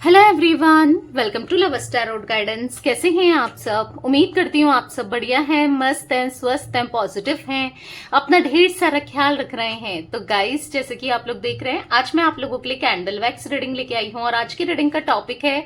Hello everyone, welcome to love's tarot guidance. कैसे हैं आप सब? उम्मीद करती हूँ आप सब बढ़िया हैं, मस्त हैं, स्वस्थ हैं, पॉजिटिव हैं, अपना ढेर सारा ख्याल रख रहे हैं। तो गाइस, जैसे कि आप लोग देख रहे हैं, आज मैं आप लोगों के लिए कैंडल वैक्स रीडिंग लेके आई हूँ और आज की रीडिंग का टॉपिक है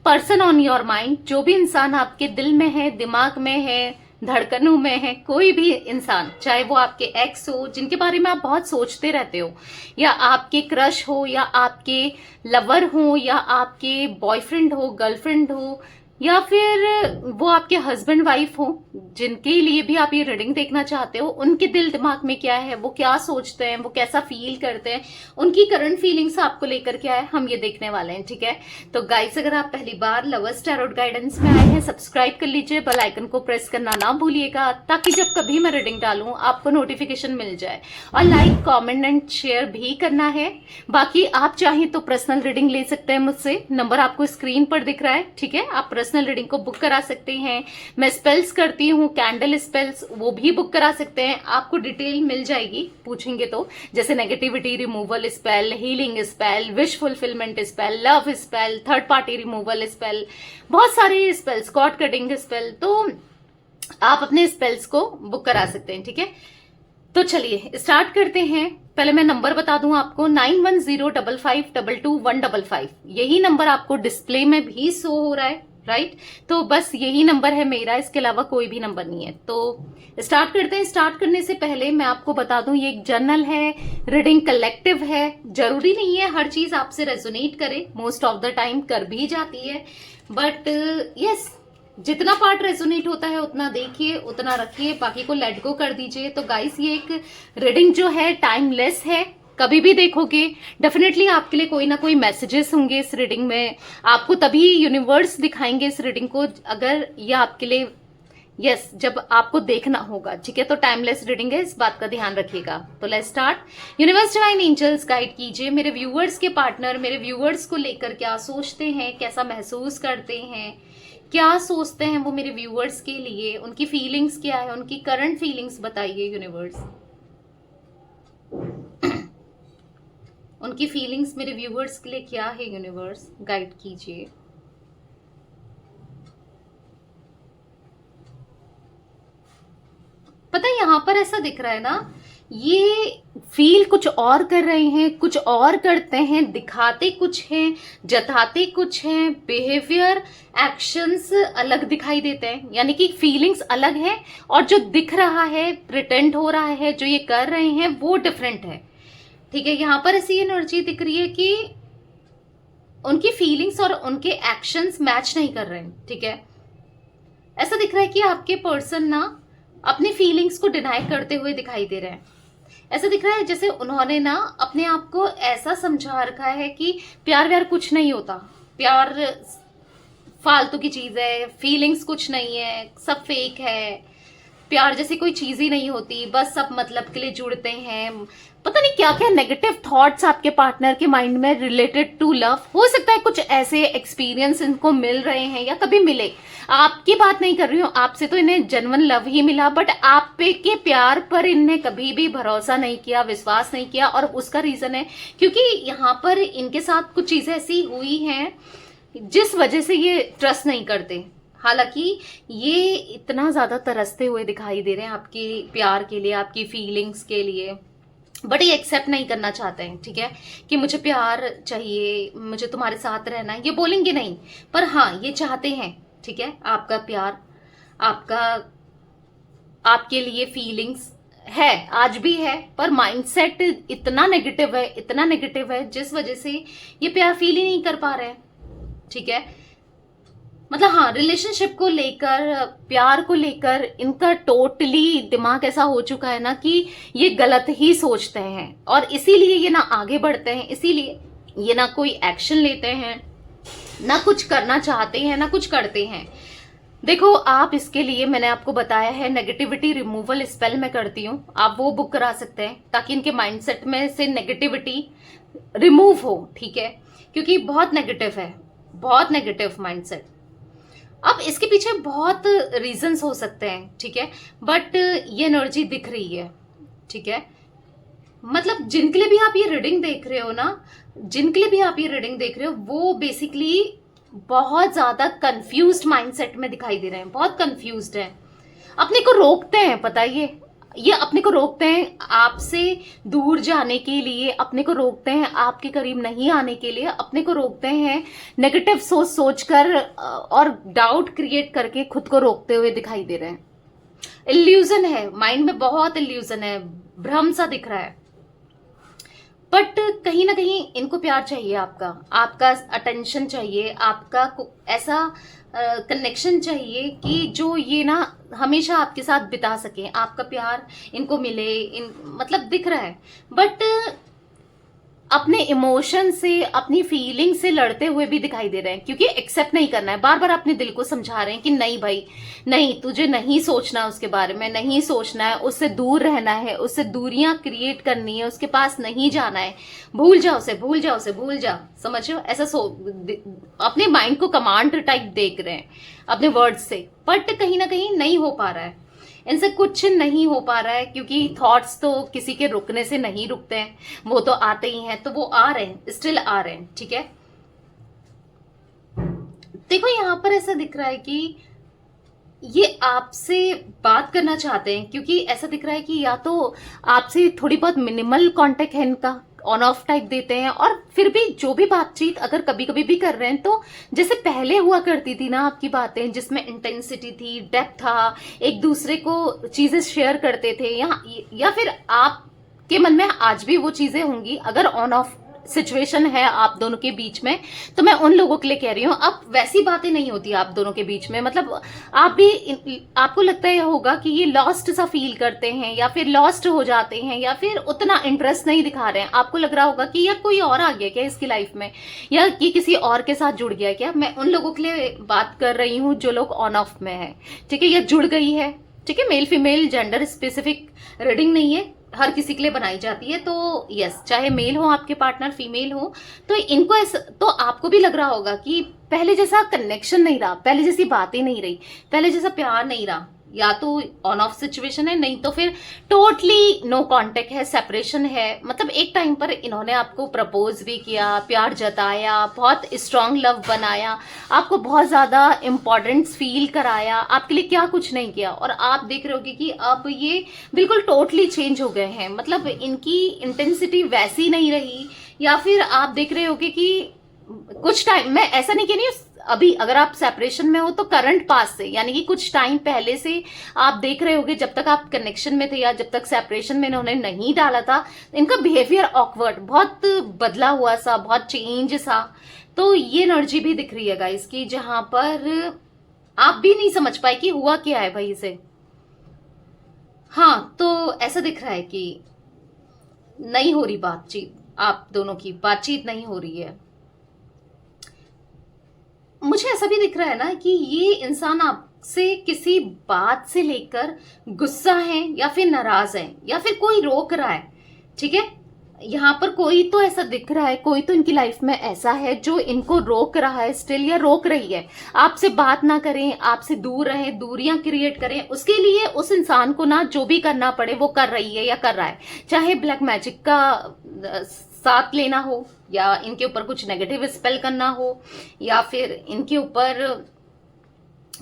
पर्सन ऑन योर माइंड। जो भी इंसान आपके दिल में है, दिमाग में है, धड़कनों में है, कोई भी इंसान, चाहे वो आपके एक्स हो जिनके बारे में आप बहुत सोचते रहते हो, या आपके क्रश हो, या आपके लवर हो, या आपके बॉयफ्रेंड हो, गर्लफ्रेंड हो, या फिर वो आपके हस्बैंड वाइफ हो, जिनके लिए भी आप ये रीडिंग देखना चाहते हो, उनके दिल दिमाग में क्या है, वो क्या सोचते हैं, वो कैसा फील करते हैं, उनकी करंट फीलिंग्स आपको लेकर के आए, हम ये देखने वाले हैं। ठीक है, तो गाइस, अगर आप पहली बार लवर्स टैरोट गाइडेंस में आए हैं, सब्सक्राइब कर लीजिए, बेल आइकन को प्रेस करना ना भूलिएगा, ताकि जब कभी मैं रीडिंग डालूं आपको नोटिफिकेशन मिल जाए। और लाइक, कमेंट एंड शेयर भी करना है। बाकी आप चाहें तो पर्सनल रीडिंग ले सकते हैं मुझसे, नंबर आपको स्क्रीन पर दिख रहा है। ठीक है, आप पर्सनल रीडिंग को बुक करा सकते हैं। मैं स्पेल्स करती हूँ, कैंडल स्पेल्स, वो भी बुक करा सकते हैं। आपको डिटेल मिल जाएगी पूछेंगे तो, जैसे negativity removal spell, healing spell, wish fulfilment spell, love spell, third party removal spell, बहुत सारे स्पेल्स, कॉर्ड कटिंग स्पेल। तो आप अपने स्पेल्स को बुक करा सकते हैं। ठीक है, तो चलिए स्टार्ट करते हैं। पहले मैं नंबर बता दूं आपको, 9105522155। यही नंबर आपको डिस्प्ले में भी शो हो रहा है, राइट? तो बस यही नंबर है मेरा, इसके अलावा कोई भी नंबर नहीं है। तो स्टार्ट करते हैं। स्टार्ट करने से पहले मैं आपको बता दूं, ये एक जर्नल है, रीडिंग कलेक्टिव है। जरूरी नहीं है हर चीज आपसे रेजोनेट करे, मोस्ट ऑफ द टाइम कर भी जाती है, बट यस, जितना पार्ट रेजोनेट होता है उतना देखिए, उतना रखिए, बाकी को लेट गो कर दीजिए। तो गाइस, ये एक रीडिंग जो है टाइमलेस है, कभी भी देखोगे डेफिनेटली आपके लिए कोई ना कोई मैसेजेस होंगे इस रीडिंग में। आपको तभी यूनिवर्स दिखाएंगे इस रीडिंग को, अगर ये आपके लिए यस जब आपको देखना होगा। ठीक है, तो टाइमलेस रीडिंग है, इस बात का ध्यान रखिएगा। तो let's start. Universe divine angels guide कीजिए मेरे व्यूअर्स के पार्टनर, मेरे व्यूअर्स को लेकर क्या सोचते हैं, कैसा महसूस करते हैं, क्या सोचते हैं वो मेरे व्यूअर्स के लिए, उनकी फीलिंग्स क्या है, उनकी करंट फीलिंग्स बताइए यूनिवर्स। उनकी फीलिंग्स मेरे व्यूअर्स के लिए क्या है यूनिवर्स, गाइड कीजिए। पता है यहां पर ऐसा दिख रहा है ना, ये फील कुछ और कर रहे हैं, कुछ और करते हैं, दिखाते कुछ हैं, जताते कुछ हैं, बिहेवियर, एक्शंस अलग दिखाई देते हैं, यानी कि फीलिंग्स अलग है और जो दिख रहा है, प्रिटेंड हो रहा है, जो ये कर रहे हैं वो डिफरेंट है। ठीक है, यहां पर ऐसी एनर्जी दिख रही है कि उनकी फीलिंग्स और उनके एक्शंस मैच नहीं कर रहे हैं। ठीक है, ऐसा दिख रहा है कि आपके पर्सन ना अपनी फीलिंग्स को डिनाई करते हुए दिखाई दे रहे हैं। ऐसा दिख रहा है जैसे उन्होंने ना अपने आप को ऐसा समझा रखा है कि प्यार व्यार कुछ नहीं होता, प्यार फालतू की चीज है, फीलिंग्स कुछ नहीं है, सब फेक है, प्यार जैसी कोई चीज ही नहीं होती, बस सब मतलब के लिए जुड़ते हैं। पता नहीं क्या क्या नेगेटिव थॉट्स आपके पार्टनर के माइंड में रिलेटेड टू लव। हो सकता है कुछ ऐसे एक्सपीरियंस इनको मिल रहे हैं या कभी मिले, आपकी बात नहीं कर रही हूँ, आपसे तो इन्हें जेन्युइन लव ही मिला, बट आप पे के प्यार पर इन्हें कभी भी भरोसा नहीं किया, विश्वास नहीं किया। और उसका रीजन है क्योंकि यहाँ पर इनके साथ कुछ चीजें ऐसी हुई हैं जिस वजह से ये ट्रस्ट नहीं करते। हालांकि ये इतना ज्यादा तरसते हुए दिखाई दे रहे हैं आपके प्यार के लिए, आपकी फीलिंग्स के लिए, बट ये एक्सेप्ट नहीं करना चाहते हैं। ठीक है, कि मुझे प्यार चाहिए, मुझे तुम्हारे साथ रहना है, ये बोलेंगे नहीं, पर हाँ ये चाहते हैं। ठीक है, आपका प्यार, आपका आपके लिए फीलिंग्स है, आज भी है, पर माइंडसेट इतना नेगेटिव है, इतना नेगेटिव है, जिस वजह से ये प्यार फील ही नहीं कर पा रहे हैं। ठीक है, मतलब हाँ, रिलेशनशिप को लेकर, प्यार को लेकर इनका टोटली दिमाग ऐसा हो चुका है ना कि ये गलत ही सोचते हैं, और इसीलिए ये ना आगे बढ़ते हैं, इसीलिए ये ना कोई एक्शन लेते हैं, ना कुछ करना चाहते हैं, ना कुछ करते हैं। देखो, आप इसके लिए मैंने आपको बताया है, नेगेटिविटी रिमूवल स्पेल मैं करती हूँ, आप वो बुक करा सकते हैं ताकि इनके माइंडसेट में से नेगेटिविटी रिमूव हो। ठीक है, क्योंकि बहुत नेगेटिव है, बहुत नेगेटिव माइंडसेट। अब इसके पीछे बहुत रीजंस हो सकते हैं। ठीक है, बट ये एनर्जी दिख रही है। ठीक है, मतलब जिनके लिए भी आप ये रीडिंग देख रहे हो ना, जिनके लिए भी आप ये रीडिंग देख रहे हो वो बेसिकली बहुत ज्यादा कंफ्यूज्ड माइंडसेट में दिखाई दे रहे हैं, बहुत कंफ्यूज्ड है, अपने को रोकते हैं, पता है ये अपने को रोकते हैं आपसे दूर जाने के लिए, अपने को रोकते हैं आपके करीब नहीं आने के लिए, अपने को रोकते हैं नेगेटिव सोच सोच कर और डाउट क्रिएट करके खुद को रोकते हुए दिखाई दे रहे हैं। इल्यूजन है माइंड में, बहुत इल्यूजन है, भ्रम सा दिख रहा है। बट कहीं ना कहीं इनको प्यार चाहिए, आपका अटेंशन चाहिए, आपका ऐसा कनेक्शन चाहिए कि जो ये ना हमेशा आपके साथ बिता सके, आपका प्यार इनको मिले, मतलब दिख रहा है। बट अपने इमोशन से, अपनी फीलिंग से लड़ते हुए भी दिखाई दे रहे हैं, क्योंकि एक्सेप्ट नहीं करना है, बार बार अपने दिल को समझा रहे हैं कि नहीं भाई नहीं, तुझे नहीं सोचना उसके बारे में, नहीं सोचना है, उससे दूर रहना है, उससे दूरियां क्रिएट करनी है, उसके पास नहीं जाना है, भूल जाओ उसे, भूल जाओ उसे, भूल जाओ, समझो ऐसा अपने माइंड को कमांड टाइप देख रहे हैं अपने वर्ड्स से। बट कहीं ना कहीं नहीं हो पा रहा है, इनसे कुछ नहीं हो पा रहा है, क्योंकि थॉट्स तो किसी के रुकने से नहीं रुकते हैं, वो तो आते ही हैं, तो वो आ रहे हैं, स्टिल आ रहे हैं, ठीक है। देखो यहां पर ऐसा दिख रहा है कि ये आपसे बात करना चाहते हैं, क्योंकि ऐसा दिख रहा है कि या तो आपसे थोड़ी बहुत मिनिमल कांटेक्ट है इनका, ऑन ऑफ टाइप देते हैं, और फिर भी जो भी बातचीत अगर कभी कभी भी कर रहे हैं तो जैसे पहले हुआ करती थी ना आपकी बातें, जिसमें इंटेंसिटी थी, डेप्थ था, एक दूसरे को चीजें शेयर करते थे, या फिर आपके मन में आज भी वो चीजें होंगी, अगर ऑन ऑफ सिचुएशन है आप दोनों के बीच में, तो मैं उन लोगों के लिए कह रही हूँ, अब वैसी बातें नहीं होती आप दोनों के बीच में, मतलब आप भी, आपको लगता है होगा कि ये लॉस्ट सा फील करते हैं, या फिर लॉस्ट हो जाते हैं, या फिर उतना इंटरेस्ट नहीं दिखा रहे हैं, आपको लग रहा होगा कि यार कोई और आ गया क्या इसकी लाइफ में, या ये किसी और के साथ जुड़ गया क्या। मैं उन लोगों के लिए बात कर रही हूँ जो लोग ऑन ऑफ में है, ठीक है, या जुड़ गई है, ठीक है। Male female gender specific reading नहीं है, हर किसी के लिए बनाई जाती है, तो यस, चाहे मेल हो आपके पार्टनर, फीमेल हो, तो इनको ऐसा, तो आपको भी लग रहा होगा कि पहले जैसा कनेक्शन नहीं रहा, पहले जैसी बातें नहीं रही, पहले जैसा प्यार नहीं रहा, या तो ऑन ऑफ सिचुएशन है, नहीं तो फिर टोटली नो कांटेक्ट है, सेपरेशन है। मतलब एक टाइम पर इन्होंने आपको प्रपोज भी किया, प्यार जताया, बहुत स्ट्रांग लव बनाया, आपको बहुत ज्यादा इंपॉर्टेंस फील कराया, आपके लिए क्या कुछ नहीं किया, और आप देख रहे होगे कि अब ये बिल्कुल टोटली चेंज हो गए हैं, मतलब इनकी इंटेंसिटी वैसी नहीं रही, या फिर आप देख रहे होगे कि कुछ टाइम, मैं ऐसा नहीं कह रही हूँ अभी अगर आप सेपरेशन में हो तो करंट पास से, यानी कि कुछ टाइम पहले से आप देख रहे होगे, जब तक आप कनेक्शन में थे या जब तक सेपरेशन में इन्होंने नहीं डाला था, इनका बिहेवियर ऑकवर्ड, बहुत बदला हुआ सा, बहुत चेंज सा, तो ये एनर्जी भी दिख रही है गाइस की, जहां पर आप भी नहीं समझ पाए कि हुआ क्या है भाई इसे। हाँ, तो ऐसा दिख रहा है कि नहीं हो रही बातचीत, आप दोनों की बातचीत नहीं हो रही है। मुझे ऐसा भी दिख रहा है ना कि ये इंसान आपसे किसी बात से लेकर गुस्सा है, या फिर नाराज है, या फिर कोई रोक रहा है, ठीक है। यहाँ पर कोई तो ऐसा दिख रहा है, कोई तो इनकी लाइफ में ऐसा है जो इनको रोक रहा है स्टिल, या रोक रही है, आपसे बात ना करें, आपसे दूर रहें, दूरियां क्रिएट करें, उसके लिए उस इंसान को ना जो भी करना पड़े वो कर रही है या कर रहा है, चाहे ब्लैक मैजिक का साथ लेना हो, या इनके ऊपर कुछ नेगेटिव स्पेल करना हो, या फिर इनके ऊपर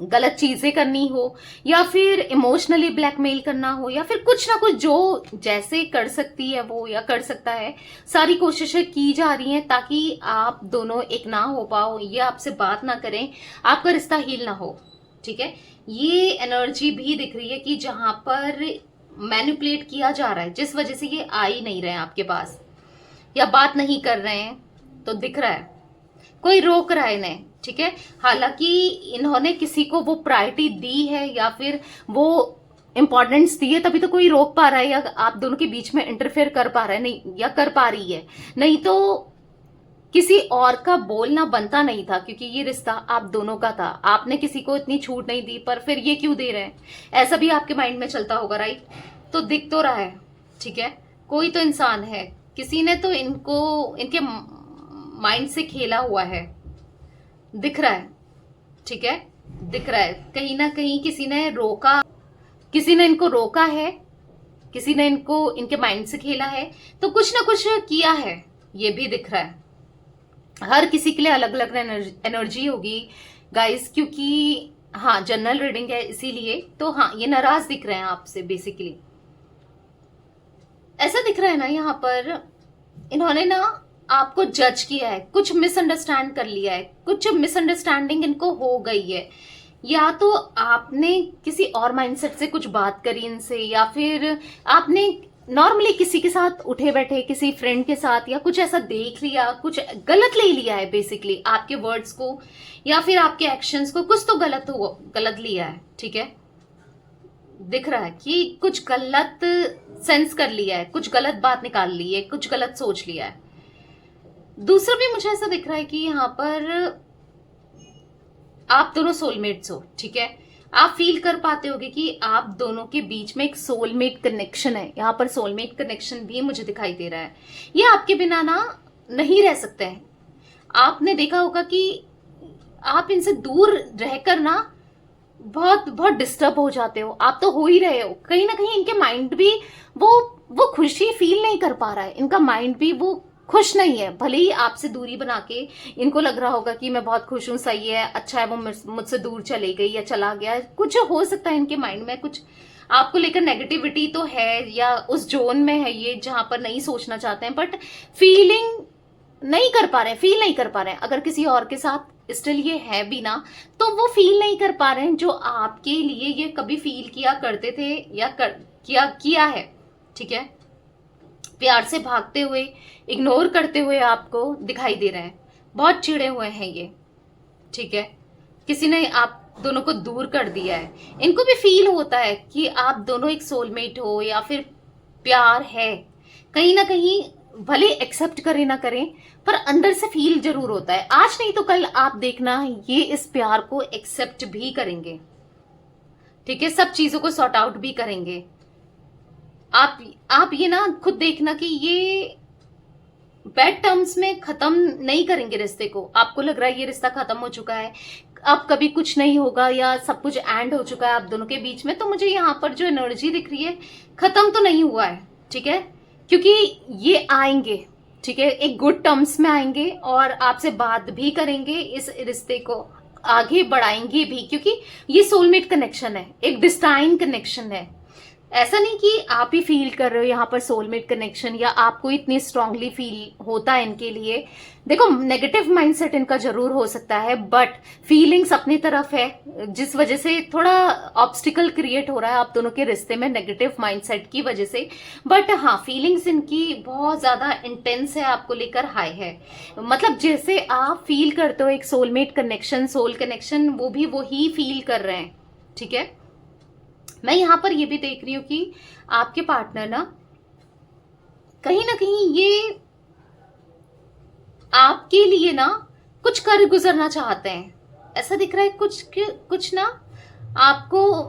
गलत चीजें करनी हो, या फिर इमोशनली ब्लैकमेल करना हो, या फिर कुछ ना कुछ जो जैसे कर सकती है वो या कर सकता है, सारी कोशिशें की जा रही हैं ताकि आप दोनों एक ना हो पाओ, ये आपसे बात ना करें, आपका रिश्ता हील ना हो, ठीक है। ये एनर्जी भी दिख रही है कि जहां पर मैनिपुलेट किया जा रहा है, जिस वजह से ये आ ही नहीं रहे हैं आपके पास, या बात नहीं कर रहे हैं, तो दिख रहा है कोई रोक रहा है इन्हें, ठीक है। हालांकि इन्होंने किसी को वो प्रायोरिटी दी है, या फिर वो इंपॉर्टेंस दी है, तभी तो कोई रोक पा रहा है, या आप दोनों के बीच में इंटरफेयर कर पा रहा है, नहीं, या कर पा रही है, नहीं तो किसी और का बोलना बनता नहीं था, क्योंकि ये रिश्ता आप दोनों का था, आपने किसी को इतनी छूट नहीं दी, पर फिर ये क्यों दे रहे हैं, ऐसा भी आपके माइंड में चलता होगा, राइट। तो दिख तो रहा है, ठीक है, कोई तो इंसान है, किसी ने तो इनको, इनके माइंड से खेला हुआ है, दिख रहा है, ठीक है, दिख रहा है, कहीं ना कहीं किसी ने रोका, किसी ने इनको रोका है, किसी ने इनको इनके माइंड से खेला है, तो कुछ ना कुछ किया है, ये भी दिख रहा है। हर किसी के लिए अलग अलग एनर्जी होगी गाइस, क्योंकि हाँ जनरल रीडिंग है इसीलिए। तो हाँ ये नाराज दिख रहे हैं आपसे बेसिकली, ऐसा दिख रहा है ना। यहाँ पर इन्होंने ना आपको जज किया है, कुछ मिसअंडरस्टैंड कर लिया है, कुछ मिसअंडरस्टैंडिंग इनको हो गई है। या तो आपने किसी और माइंडसेट से कुछ बात करी इनसे, या फिर आपने नॉर्मली किसी के साथ उठे बैठे, किसी फ्रेंड के साथ, या कुछ ऐसा देख लिया, कुछ गलत ले लिया है बेसिकली आपके वर्ड्स को या फिर आपके एक्शंस को। कुछ तो गलत लिया है, ठीक है। दिख रहा है कि कुछ गलत सेंस कर लिया है, कुछ गलत बात निकाल ली है, कुछ गलत सोच लिया है। दूसरा भी मुझे ऐसा दिख रहा है कि यहाँ पर आप दोनों सोलमेट्स हो, ठीक है। आप फील कर पाते होगे कि आप दोनों के बीच में एक सोलमेट कनेक्शन है। यहाँ पर सोलमेट कनेक्शन भी मुझे दिखाई दे रहा है। ये आपके बिना ना नहीं रह सकते हैं। आपने देखा होगा कि आप इनसे दूर रहकर ना बहुत बहुत डिस्टर्ब हो जाते हो। आप तो हो ही रहे हो, कहीं ना कहीं इनके माइंड भी वो खुशी फील नहीं कर पा रहा है। इनका माइंड भी वो खुश नहीं है। भले ही आपसे दूरी बना के इनको लग रहा होगा कि मैं बहुत खुश हूं, सही है, अच्छा है, वो मुझसे दूर चले गई या चला गया, कुछ हो सकता है इनके माइंड में, कुछ आपको लेकर नेगेटिविटी तो है, या उस जोन में है ये जहां पर नहीं सोचना चाहते हैं, बट फीलिंग नहीं कर पा रहे हैं, फील नहीं कर पा रहे हैं। अगर किसी और के साथ स्टिल ये है भी ना, तो वो फील नहीं कर पा रहे हैं जो आपके लिए ये कभी फील किया करते थे या किया है, ठीक है। प्यार से भागते हुए, इग्नोर करते हुए आपको दिखाई दे रहे हैं। बहुत चिढ़े हुए हैं ये, ठीक है। किसी ने आप दोनों को दूर कर दिया है। इनको भी फील होता है कि आप दोनों एक सोलमेट हो या फिर प्यार है। कहीं ना कहीं भले एक्सेप्ट करें ना करें, पर अंदर से फील जरूर होता है। आज नहीं तो कल आप देखना ये इस प्यार को एक्सेप्ट भी करेंगे, ठीक है। सब चीजों को सॉर्ट आउट भी करेंगे। आप ये ना खुद देखना कि ये बैड टर्म्स में खत्म नहीं करेंगे रिश्ते को। आपको लग रहा है ये रिश्ता खत्म हो चुका है, अब कभी कुछ नहीं होगा, या सब कुछ एंड हो चुका है आप दोनों के बीच में, तो मुझे यहाँ पर जो एनर्जी दिख रही है खत्म तो नहीं हुआ है, ठीक है। क्योंकि ये आएंगे, ठीक है, एक गुड टर्म्स में आएंगे और आपसे बात भी करेंगे, इस रिश्ते को आगे बढ़ाएंगे भी, क्योंकि ये सोलमेट कनेक्शन है, एक डिस्टाइन कनेक्शन है। ऐसा नहीं कि आप ही फील कर रहे हो यहाँ पर सोलमेट कनेक्शन, या आपको इतनी स्ट्रांगली फील होता है इनके लिए। देखो नेगेटिव माइंडसेट इनका जरूर हो सकता है, बट फीलिंग्स अपनी तरफ है, जिस वजह से थोड़ा ऑब्स्टिकल क्रिएट हो रहा है आप दोनों के रिश्ते में नेगेटिव माइंडसेट की वजह से। बट हाँ फीलिंग्स इनकी बहुत ज्यादा इंटेंस है, आपको लेकर हाई है। मतलब जैसे आप फील करते हो एक सोलमेट कनेक्शन, सोल कनेक्शन, वो भी वही फील कर रहे हैं, ठीक है। मैं यहां पर ये भी देख रही हूं कि आपके पार्टनर ना कहीं ये आपके लिए ना कुछ कर गुजरना चाहते हैं। ऐसा दिख रहा है कुछ ना आपको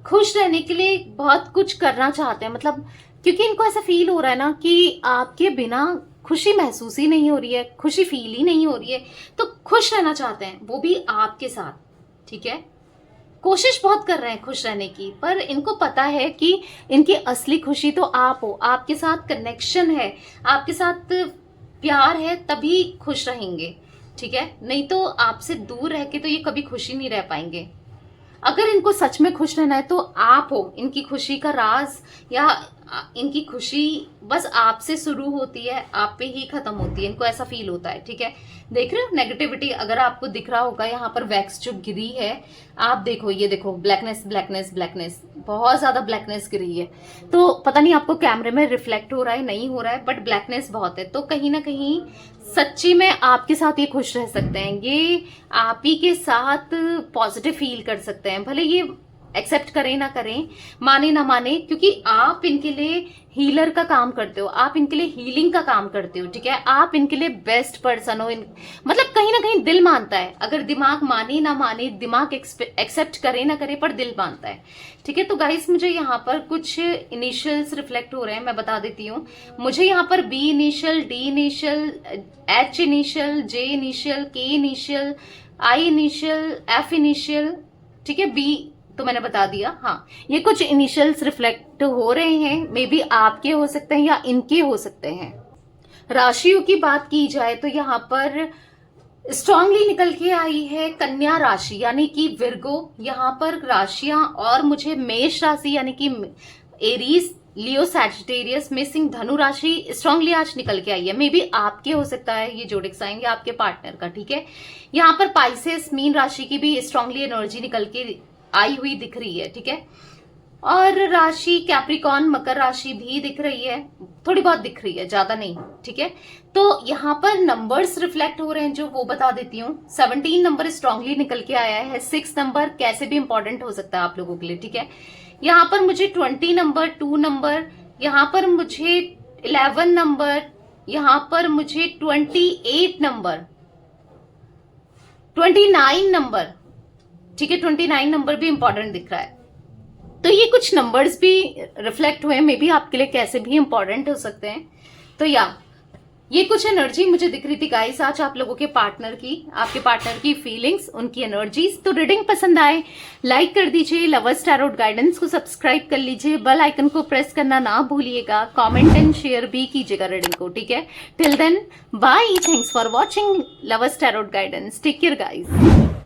खुश रहने के लिए बहुत कुछ करना चाहते हैं। मतलब क्योंकि इनको ऐसा फील हो रहा है ना कि आपके बिना खुशी महसूस ही नहीं हो रही है, खुशी फील ही नहीं हो रही है, तो खुश रहना चाहते हैं, वो भी आपके साथ, ठीक है। कोशिश बहुत कर रहे हैं खुश रहने की, पर इनको पता है कि इनकी असली खुशी तो आप हो, आपके साथ कनेक्शन है, आपके साथ प्यार है, तभी खुश रहेंगे, ठीक है। नहीं तो आपसे दूर रह के तो ये कभी खुशी नहीं रह पाएंगे। अगर इनको सच में खुश रहना है तो आप हो इनकी खुशी का राज, या इनकी खुशी बस आपसे शुरू होती है, आप पे ही खत्म होती है, इनको ऐसा फील होता है, ठीक है। देख रहे हो नेगेटिविटी अगर आपको दिख रहा होगा, यहाँ पर वैक्स जो गिरी है, आप देखो, ये देखो ब्लैकनेस ब्लैकनेस ब्लैकनेस, बहुत ज्यादा ब्लैकनेस गिरी है। तो पता नहीं आपको कैमरे में रिफ्लेक्ट हो रहा है नहीं हो रहा है, बट ब्लैकनेस बहुत है। तो कहीं ना कहीं सच्ची में आपके साथ ये खुश रह सकते हैं, ये आप ही के साथ पॉजिटिव फील कर सकते हैं, भले ये एक्सेप्ट करें ना करें, माने ना माने, क्योंकि आप इनके लिए हीलर का काम करते हो, आप इनके लिए हीलिंग का काम करते हो, ठीक है। आप इनके लिए बेस्ट पर्सन हो। मतलब कहीं ना कहीं दिल मानता है, अगर दिमाग माने ना माने, दिमाग एक्सेप्ट करे ना करे, पर दिल मानता है, ठीक है। तो गाइस मुझे यहाँ पर कुछ इनिशियल्स रिफ्लेक्ट हो रहे हैं, मैं बता देती हूँ। मुझे यहाँ पर B initial, D initial, H initial, J initial, K initial, I initial, F initial, ठीक है। बी तो मैंने बता दिया। हाँ ये कुछ इनिशियल्स रिफ्लेक्ट हो रहे हैं, मे बी आपके हो सकते हैं या इनके हो सकते हैं। राशियों की बात की जाए तो यहाँ पर स्ट्रांगली निकल के आई है कन्या राशि यानी कि विर्गो, यहाँ पर राशियां, और मुझे मेष राशि यानी कि एरीज, लियो, सैजिटेरियस, मिसिंग धनु राशि स्ट्रांगली आज निकल के आई है। मे बी आपके हो सकता है ये जोडिक साइन या आपके पार्टनर का, ठीक है। यहाँ पर पाइसेस, मीन राशि की भी स्ट्रांगली एनर्जी निकल के आई हुई दिख रही है, ठीक है। और राशि कैप्रिकॉन, मकर राशि भी दिख रही है, थोड़ी बहुत दिख रही है, ज्यादा नहीं, ठीक है। तो यहाँ पर नंबर्स रिफ्लेक्ट हो रहे हैं जो वो बता देती हूँ। 17 नंबर स्ट्रांगली निकल के आया है। 6 नंबर कैसे भी इंपॉर्टेंट हो सकता है आप लोगों के लिए, ठीक है। यहाँ पर मुझे 20 नंबर, 2 नंबर, यहाँ पर मुझे 11 नंबर, यहाँ पर मुझे 28 नंबर, 29 नंबर, ठीक है। 29 नंबर भी इंपॉर्टेंट दिख रहा है। तो ये कुछ नंबर्स भी रिफ्लेक्ट हुए, मे बी आपके लिए कैसे भी इंपॉर्टेंट हो सकते हैं। तो ये कुछ एनर्जी मुझे दिख रही थी गाइस आज आप लोगों के पार्टनर की, आपके पार्टनर की फीलिंग्स, उनकी एनर्जीज। तो रीडिंग पसंद आए लाइक कर दीजिए, लवर्स टैरोट गाइडेंस को सब्सक्राइब कर लीजिए, बेल आइकन को प्रेस करना ना भूलिएगा, कमेंट एंड शेयर भी कीजिएगा रीडिंग को, ठीक है। Till then bye, thanks for watching lovers tarot guidance, take care guys.